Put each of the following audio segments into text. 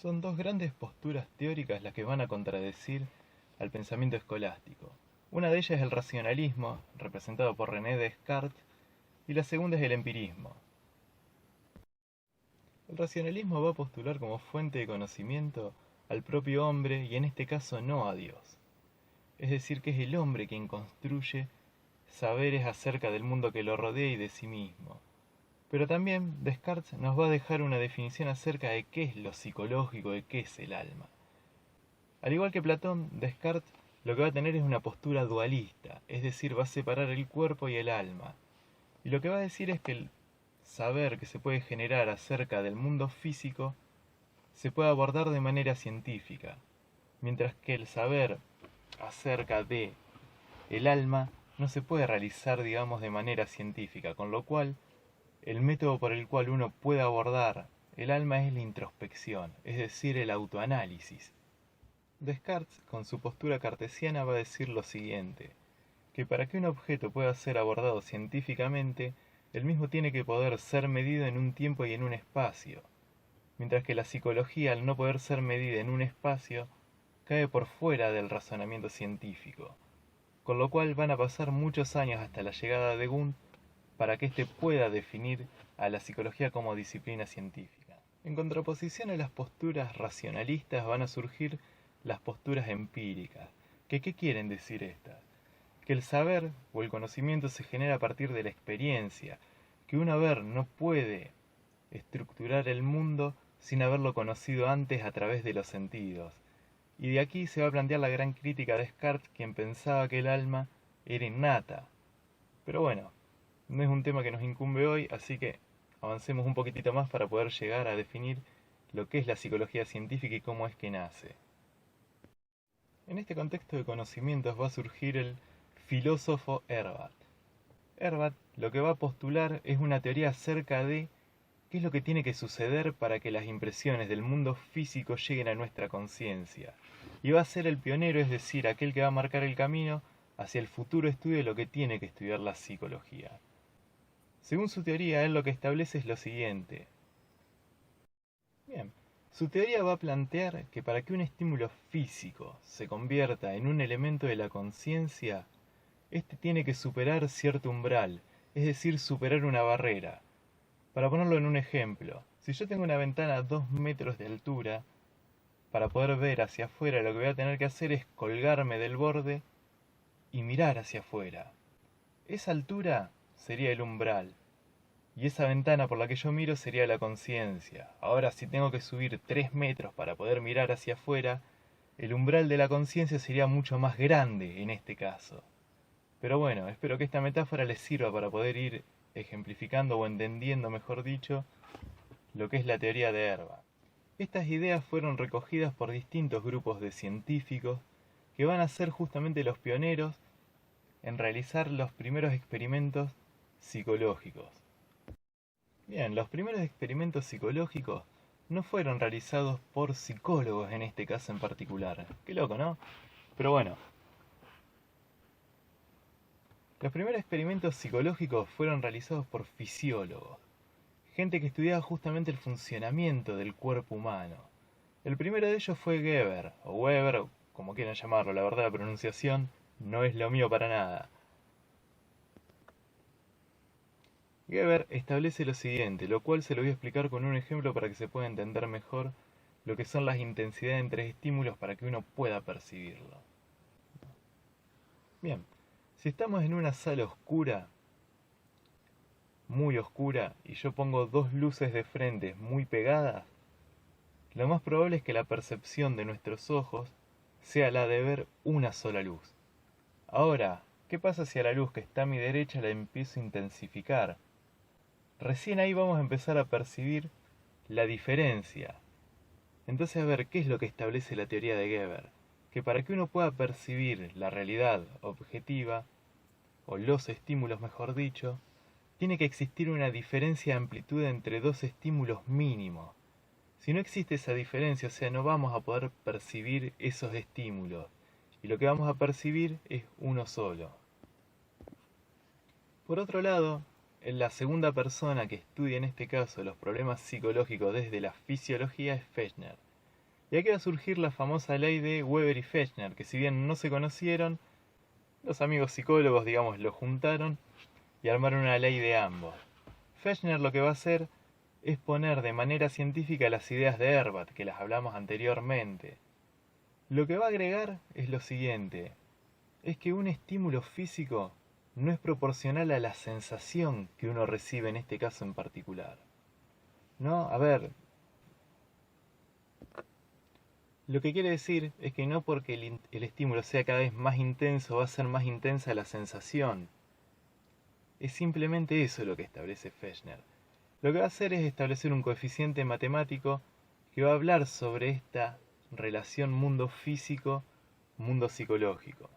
Son dos grandes posturas teóricas las que van a contradecir al pensamiento escolástico. Una de ellas es el racionalismo, representado por René Descartes, y la segunda es el empirismo. El racionalismo va a postular como fuente de conocimiento al propio hombre y en este caso no a Dios. Es decir, que es el hombre quien construye saberes acerca del mundo que lo rodea y de sí mismo. Pero también Descartes nos va a dejar una definición acerca de qué es lo psicológico, de qué es el alma. Al igual que Platón, Descartes lo que va a tener es una postura dualista, es decir, va a separar el cuerpo y el alma. Y lo que va a decir es que el saber que se puede generar acerca del mundo físico se puede abordar de manera científica, mientras que el saber acerca de el alma no se puede realizar, digamos, de manera científica, con lo cual el método por el cual uno puede abordar el alma es la introspección, es decir, el autoanálisis. Descartes, con su postura cartesiana, va a decir lo siguiente, que para que un objeto pueda ser abordado científicamente, el mismo tiene que poder ser medido en un tiempo y en un espacio, mientras que la psicología, al no poder ser medida en un espacio, cae por fuera del razonamiento científico, con lo cual van a pasar muchos años hasta la llegada de Wundt para que éste pueda definir a la psicología como disciplina científica. En contraposición a las posturas racionalistas van a surgir las posturas empíricas. ¿Qué quieren decir estas? Que el saber o el conocimiento se genera a partir de la experiencia, que un haber no puede estructurar el mundo sin haberlo conocido antes a través de los sentidos. Y de aquí se va a plantear la gran crítica a Descartes, quien pensaba que el alma era innata. Pero bueno, no es un tema que nos incumbe hoy, así que avancemos un poquitito más para poder llegar a definir lo que es la psicología científica y cómo es que nace. En este contexto de conocimientos va a surgir el filósofo Herbarth. Herbarth lo que va a postular es una teoría acerca de qué es lo que tiene que suceder para que las impresiones del mundo físico lleguen a nuestra conciencia. Y va a ser el pionero, es decir, aquel que va a marcar el camino hacia el futuro estudio de lo que tiene que estudiar la psicología. Según su teoría, él lo que establece es lo siguiente. Bien, su teoría va a plantear que para que un estímulo físico se convierta en un elemento de la conciencia, este tiene que superar cierto umbral, es decir, superar una barrera. Para ponerlo en un ejemplo, si yo tengo una ventana a 2 metros de altura, para poder ver hacia afuera lo que voy a tener que hacer es colgarme del borde y mirar hacia afuera. Esa altura sería el umbral. Y esa ventana por la que yo miro sería la conciencia. Ahora, si tengo que subir 3 metros para poder mirar hacia afuera, el umbral de la conciencia sería mucho más grande en este caso. Pero bueno, espero que esta metáfora les sirva para poder ir ejemplificando o entendiendo, mejor dicho, lo que es la teoría de Herbarth. Estas ideas fueron recogidas por distintos grupos de científicos que van a ser justamente los pioneros en realizar los primeros experimentos psicológicos. Bien, los primeros experimentos psicológicos no fueron realizados por psicólogos en este caso en particular. Qué loco, ¿no? Pero bueno. Los primeros experimentos psicológicos fueron realizados por fisiólogos. Gente que estudiaba justamente el funcionamiento del cuerpo humano. El primero de ellos fue Geber, o Weber, o como quieran llamarlo, la verdad la pronunciación no es lo mío para nada. Geber establece lo siguiente, lo cual se lo voy a explicar con un ejemplo para que se pueda entender mejor lo que son las intensidades entre estímulos para que uno pueda percibirlo. Bien, si estamos en una sala oscura, muy oscura, y yo pongo dos luces de frente muy pegadas, lo más probable es que la percepción de nuestros ojos sea la de ver una sola luz. Ahora, ¿qué pasa si a la luz que está a mi derecha la empiezo a intensificar? Recién ahí vamos a empezar a percibir la diferencia. Entonces, a ver, ¿qué es lo que establece la teoría de Geber? Que para que uno pueda percibir la realidad objetiva, o los estímulos mejor dicho, tiene que existir una diferencia de amplitud entre dos estímulos mínimos. Si no existe esa diferencia, o sea, no vamos a poder percibir esos estímulos, y lo que vamos a percibir es uno solo. Por otro lado, la segunda persona que estudia en este caso los problemas psicológicos desde la fisiología es Fechner. Y aquí va a surgir la famosa ley de Weber y Fechner, que si bien no se conocieron, los amigos psicólogos, digamos, lo juntaron y armaron una ley de ambos. Fechner lo que va a hacer es poner de manera científica las ideas de Herbat, que las hablamos anteriormente. Lo que va a agregar es lo siguiente, es que un estímulo físico no es proporcional a la sensación que uno recibe en este caso en particular. ¿No? A ver, lo que quiere decir es que no porque el estímulo sea cada vez más intenso va a ser más intensa la sensación. Es simplemente eso lo que establece Fechner. Lo que va a hacer es establecer un coeficiente matemático que va a hablar sobre esta relación mundo físico, mundo psicológico.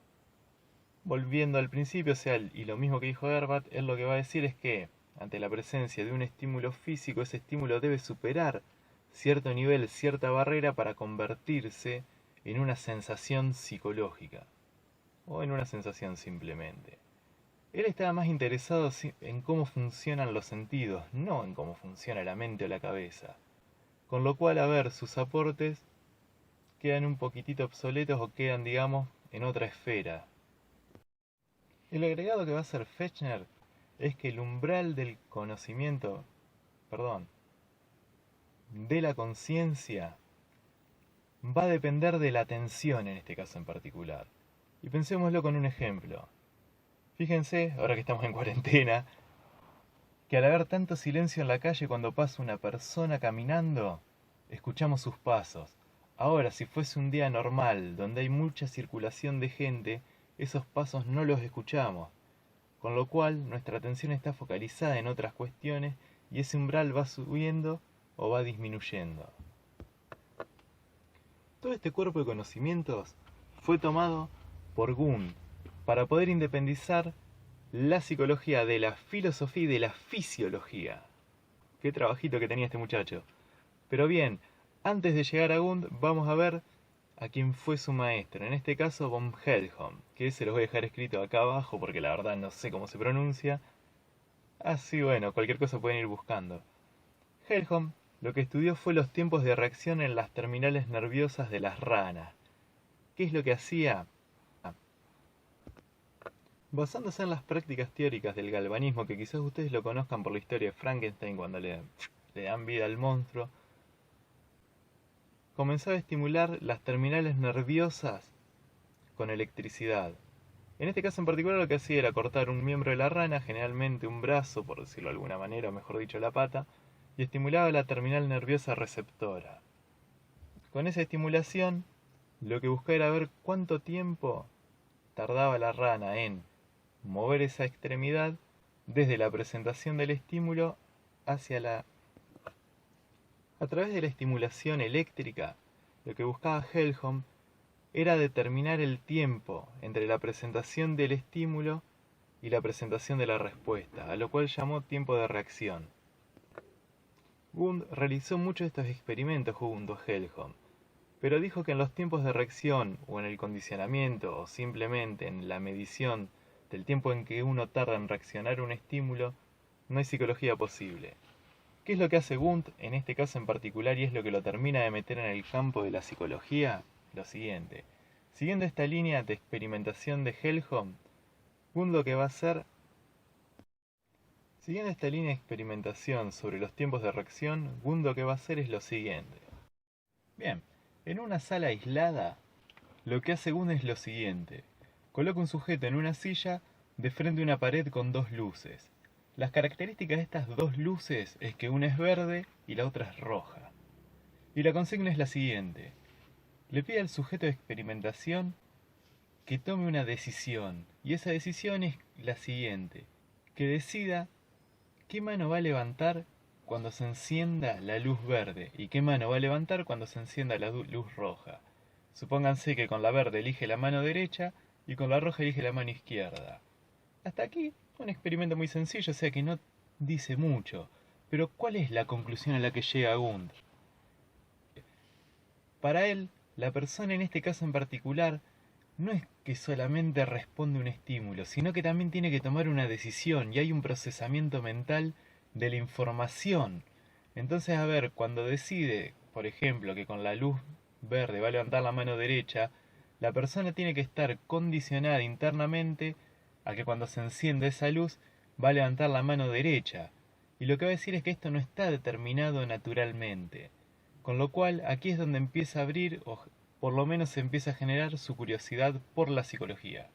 Volviendo al principio, y lo mismo que dijo Herbat, él lo que va a decir es que, ante la presencia de un estímulo físico, ese estímulo debe superar cierto nivel, cierta barrera para convertirse en una sensación psicológica, o en una sensación simplemente. Él estaba más interesado en cómo funcionan los sentidos, no en cómo funciona la mente o la cabeza. Con lo cual, a ver, sus aportes quedan un poquitito obsoletos o quedan, digamos, en otra esfera. El agregado que va a hacer Fechner es que el umbral del conocimiento, de la conciencia, va a depender de la atención en este caso en particular. Y pensémoslo con un ejemplo. Fíjense, ahora que estamos en cuarentena, que al haber tanto silencio en la calle cuando pasa una persona caminando, escuchamos sus pasos. Ahora, si fuese un día normal, donde hay mucha circulación de gente, esos pasos no los escuchamos, con lo cual nuestra atención está focalizada en otras cuestiones y ese umbral va subiendo o va disminuyendo. Todo este cuerpo de conocimientos fue tomado por Wundt para poder independizar la psicología de la filosofía y de la fisiología. Qué trabajito que tenía este muchacho. Pero bien, antes de llegar a Wundt, vamos a ver a quién fue su maestro, en este caso von Helmholtz, que se los voy a dejar escrito acá abajo porque la verdad no sé cómo se pronuncia. Así bueno, cualquier cosa pueden ir buscando. Helmholtz lo que estudió fue los tiempos de reacción en las terminales nerviosas de las ranas. ¿Qué es lo que hacía? Basándose en las prácticas teóricas del galvanismo, que quizás ustedes lo conozcan por la historia de Frankenstein cuando le dan vida al monstruo, comenzaba a estimular las terminales nerviosas con electricidad. En este caso en particular lo que hacía era cortar un miembro de la rana, generalmente un brazo, por decirlo de alguna manera, o mejor dicho la pata, y estimulaba la terminal nerviosa receptora. Con esa estimulación, lo que buscaba era ver cuánto tiempo tardaba la rana en mover esa extremidad desde la presentación del estímulo hacia la... A través de la estimulación eléctrica, lo que buscaba Helmholtz era determinar el tiempo entre la presentación del estímulo y la presentación de la respuesta, a lo cual llamó tiempo de reacción. Wundt realizó muchos de estos experimentos junto a Helmholtz, pero dijo que en los tiempos de reacción o en el condicionamiento o simplemente en la medición del tiempo en que uno tarda en reaccionar a un estímulo, no hay psicología posible. ¿Qué es lo que hace Wundt en este caso en particular y es lo que lo termina de meter en el campo de la psicología? Lo siguiente. Siguiendo esta línea de experimentación de Helmholtz, Wundt lo que va a hacer... Siguiendo esta línea de experimentación sobre los tiempos de reacción, Wundt lo que va a hacer es lo siguiente. Bien, en una sala aislada, lo que hace Wundt es lo siguiente. Coloca un sujeto en una silla de frente a una pared con dos luces. Las características de estas dos luces es que una es verde y la otra es roja. Y la consigna es la siguiente. Le pide al sujeto de experimentación que tome una decisión. Y esa decisión es la siguiente. Que decida qué mano va a levantar cuando se encienda la luz verde y qué mano va a levantar cuando se encienda la luz roja. Supónganse que con la verde elige la mano derecha y con la roja elige la mano izquierda. Hasta aquí un experimento muy sencillo, o sea que no dice mucho. Pero ¿cuál es la conclusión a la que llega Wundt? Para él, la persona en este caso en particular no es que solamente responde un estímulo, sino que también tiene que tomar una decisión y hay un procesamiento mental de la información. Entonces, a ver, cuando decide, por ejemplo, que con la luz verde, va a levantar la mano derecha, la persona tiene que estar condicionada internamente a que cuando se enciende esa luz va a levantar la mano derecha. Y lo que va a decir es que esto no está determinado naturalmente. Con lo cual aquí es donde empieza a abrir, o por lo menos se empieza a generar su curiosidad por la psicología.